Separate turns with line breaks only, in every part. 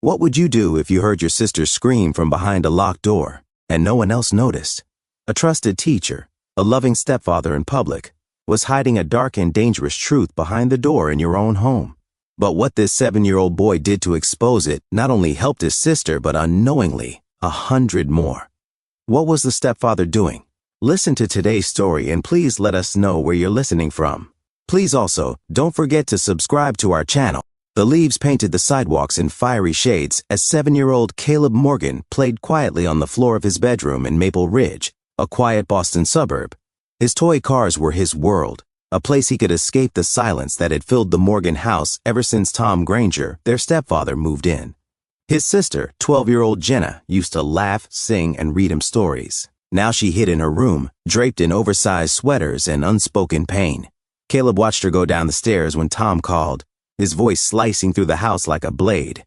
What would you do if you heard your sister scream from behind a locked door and no one else noticed? A trusted teacher, a loving stepfather in public, was hiding a dark and dangerous truth behind the door in your own home. But what this 7-year-old boy did to expose it not only helped his sister, but unknowingly, 100 more. What was the stepfather doing? Listen to today's story and please let us know where you're listening from. Please also, don't forget to subscribe to our channel. The leaves painted the sidewalks in fiery shades as 7-year-old Caleb Morgan played quietly on the floor of his bedroom in Maple Ridge, a quiet Boston suburb. His toy cars were his world, a place he could escape the silence that had filled the Morgan house ever since Tom Granger, their stepfather, moved in. His sister, 12-year-old Jenna, used to laugh, sing, and read him stories. Now she hid in her room, draped in oversized sweaters and unspoken pain. Caleb watched her go down the stairs when Tom called, his voice slicing through the house like a blade.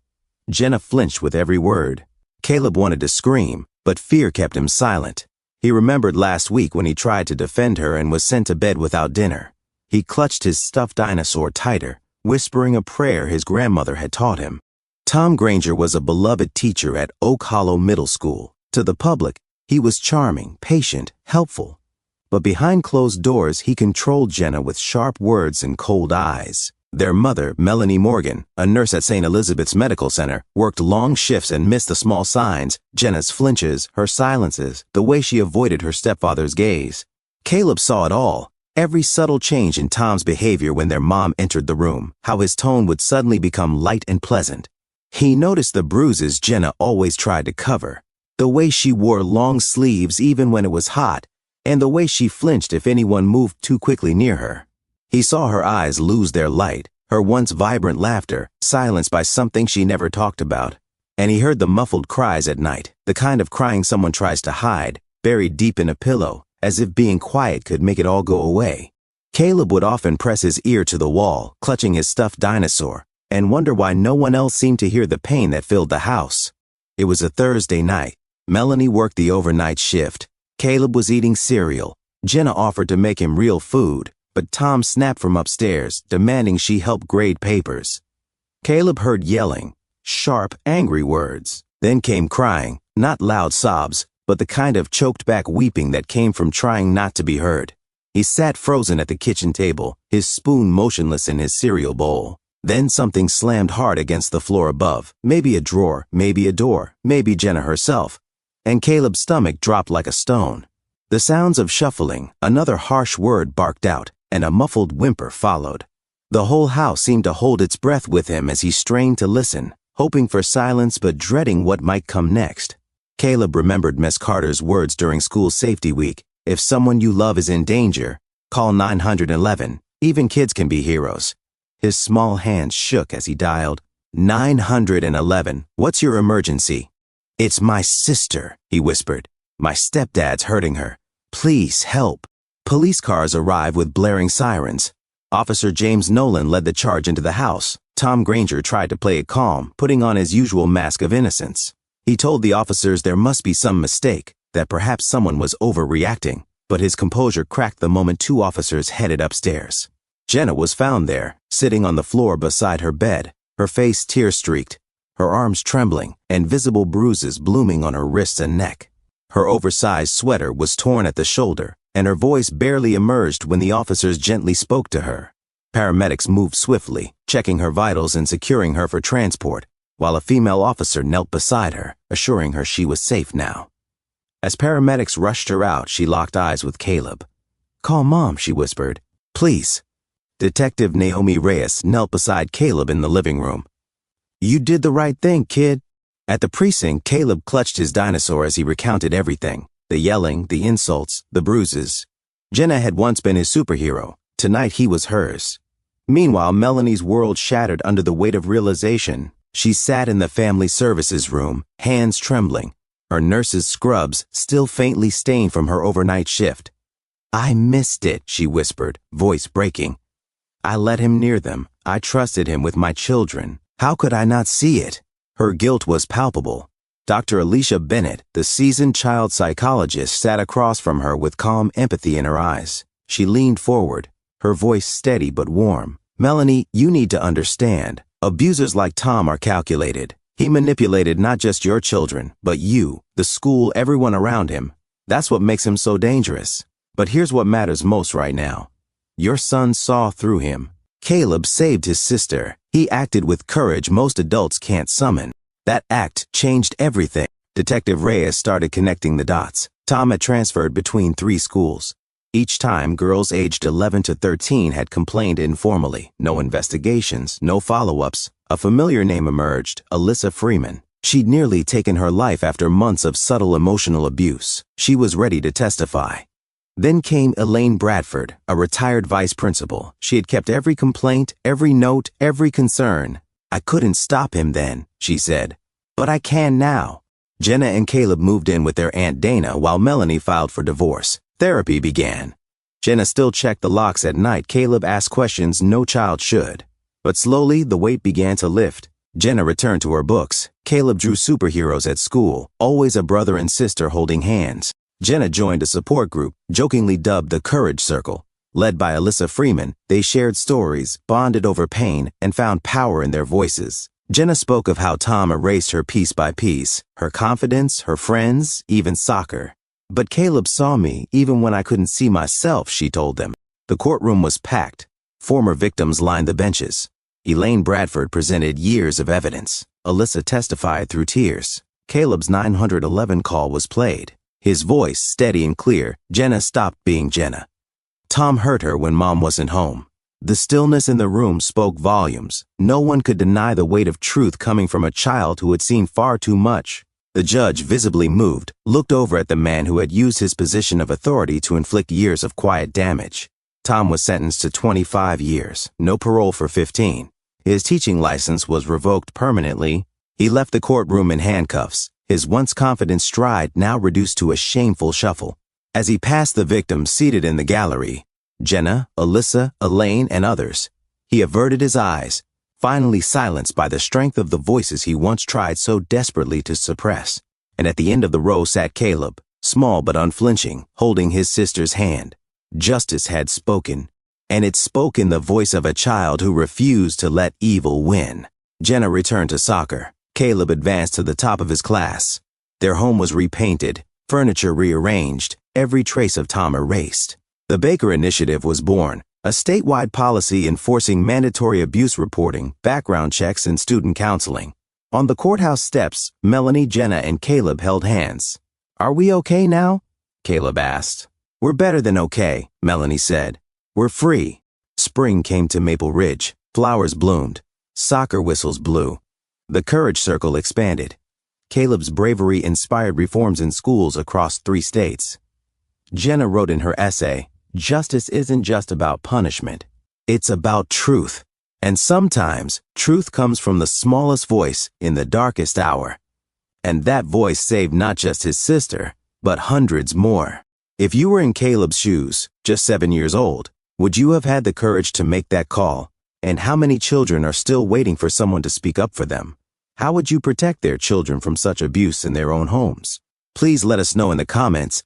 Jenna flinched with every word. Caleb wanted to scream, but fear kept him silent. He remembered last week when he tried to defend her and was sent to bed without dinner. He clutched his stuffed dinosaur tighter, whispering a prayer his grandmother had taught him. Tom Granger was a beloved teacher at Oak Hollow Middle School. To the public, he was charming, patient, helpful. But behind closed doors, he controlled Jenna with sharp words and cold eyes. Their mother, Melanie Morgan, a nurse at St. Elizabeth's Medical Center, worked long shifts and missed the small signs, Jenna's flinches, her silences, the way she avoided her stepfather's gaze. Caleb saw it all, every subtle change in Tom's behavior when their mom entered the room, how his tone would suddenly become light and pleasant. He noticed the bruises Jenna always tried to cover, the way she wore long sleeves even when it was hot, and the way she flinched if anyone moved too quickly near her. He saw her eyes lose their light, her once vibrant laughter silenced by something she never talked about. And he heard the muffled cries at night, the kind of crying someone tries to hide, buried deep in a pillow, as if being quiet could make it all go away. Caleb would often press his ear to the wall, clutching his stuffed dinosaur, and wonder why no one else seemed to hear the pain that filled the house. It was a Thursday night. Melanie worked the overnight shift. Caleb was eating cereal. Jenna offered to make him real food, but Tom snapped from upstairs, demanding she help grade papers. Caleb heard yelling, sharp, angry words. Then came crying, not loud sobs, but the kind of choked-back weeping that came from trying not to be heard. He sat frozen at the kitchen table, his spoon motionless in his cereal bowl. Then something slammed hard against the floor above, maybe a drawer, maybe a door, maybe Jenna herself, and Caleb's stomach dropped like a stone. The sounds of shuffling, another harsh word barked out, and a muffled whimper followed. The whole house seemed to hold its breath with him as he strained to listen, hoping for silence but dreading what might come next. Caleb remembered Miss Carter's words during school safety week. If someone you love is in danger, call 911. Even kids can be heroes. His small hands shook as he dialed. 911. What's your emergency? It's my sister, he whispered. My stepdad's hurting her. Please help. Police cars arrived with blaring sirens. Officer James Nolan led the charge into the house. Tom Granger tried to play it calm, putting on his usual mask of innocence. He told the officers there must be some mistake, that perhaps someone was overreacting, but his composure cracked the moment 2 officers headed upstairs. Jenna was found there, sitting on the floor beside her bed, her face tear-streaked, her arms trembling, and visible bruises blooming on her wrists and neck. Her oversized sweater was torn at the shoulder, and her voice barely emerged when the officers gently spoke to her. Paramedics moved swiftly, checking her vitals and securing her for transport, while a female officer knelt beside her, assuring her she was safe now. As paramedics rushed her out, she locked eyes with Caleb. Call Mom, she whispered. Please. Detective Naomi Reyes knelt beside Caleb in the living room. You did the right thing, kid. At the precinct, Caleb clutched his dinosaur as he recounted everything. The yelling, the insults, the bruises. Jenna had once been his superhero. Tonight he was hers. Meanwhile, Melanie's world shattered under the weight of realization. She sat in the family services room, hands trembling, her nurse's scrubs still faintly stained from her overnight shift. I missed it, she whispered, voice breaking. I let him near them. I trusted him with my children. How could I not see it? Her guilt was palpable. Dr. Alicia Bennett, the seasoned child psychologist, sat across from her with calm empathy in her eyes. She leaned forward, her voice steady but warm. Melanie, you need to understand. Abusers like Tom are calculated. He manipulated not just your children, but you, the school, everyone around him. That's what makes him so dangerous. But here's what matters most right now. Your son saw through him. Caleb saved his sister. He acted with courage most adults can't summon. That act changed everything. Detective Reyes started connecting the dots. Tom had transferred between 3 schools. Each time, girls aged 11 to 13 had complained informally. No investigations, no follow-ups. A familiar name emerged, Alyssa Freeman. She'd nearly taken her life after months of subtle emotional abuse. She was ready to testify. Then came Elaine Bradford, a retired vice principal. She had kept every complaint, every note, every concern. I couldn't stop him then, she said. But I can now. Jenna and Caleb moved in with their Aunt Dana while Melanie filed for divorce. Therapy began. Jenna still checked the locks at night. Caleb asked questions no child should. But slowly, the weight began to lift. Jenna returned to her books. Caleb drew superheroes at school, always a brother and sister holding hands. Jenna joined a support group, jokingly dubbed the Courage Circle. Led by Alyssa Freeman, they shared stories, bonded over pain, and found power in their voices. Jenna spoke of how Tom erased her piece by piece, her confidence, her friends, even soccer. But Caleb saw me even when I couldn't see myself, she told them. The courtroom was packed. Former victims lined the benches. Elaine Bradford presented years of evidence. Alyssa testified through tears. Caleb's 911 call was played. His voice steady and clear. Jenna stopped being Jenna. Tom heard her when Mom wasn't home. The stillness in the room spoke volumes. No one could deny the weight of truth coming from a child who had seen far too much. The judge, visibly moved, looked over at the man who had used his position of authority to inflict years of quiet damage. Tom was sentenced to 25 years, no parole for 15. His teaching license was revoked permanently. He left the courtroom in handcuffs, his once confident stride now reduced to a shameful shuffle. As he passed the victims seated in the gallery, Jenna, Alyssa, Elaine, and others, he averted his eyes, finally silenced by the strength of the voices he once tried so desperately to suppress. And at the end of the row sat Caleb, small but unflinching, holding his sister's hand. Justice had spoken, and it spoke in the voice of a child who refused to let evil win. Jenna returned to soccer. Caleb advanced to the top of his class. Their home was repainted, furniture rearranged, every trace of Tom erased. The Baker Initiative was born, a statewide policy enforcing mandatory abuse reporting, background checks, and student counseling. On the courthouse steps, Melanie, Jenna, and Caleb held hands. "Are we okay now?" Caleb asked. "We're better than okay," Melanie said. "We're free." Spring came to Maple Ridge. Flowers bloomed. Soccer whistles blew. The Courage Circle expanded. Caleb's bravery inspired reforms in schools across 3 states. Jenna wrote in her essay, "Justice isn't just about punishment. It's about truth. And sometimes, truth comes from the smallest voice in the darkest hour." And that voice saved not just his sister, but hundreds more. If you were in Caleb's shoes, just 7 years old, would you have had the courage to make that call? And how many children are still waiting for someone to speak up for them? How would you protect their children from such abuse in their own homes? Please let us know in the comments.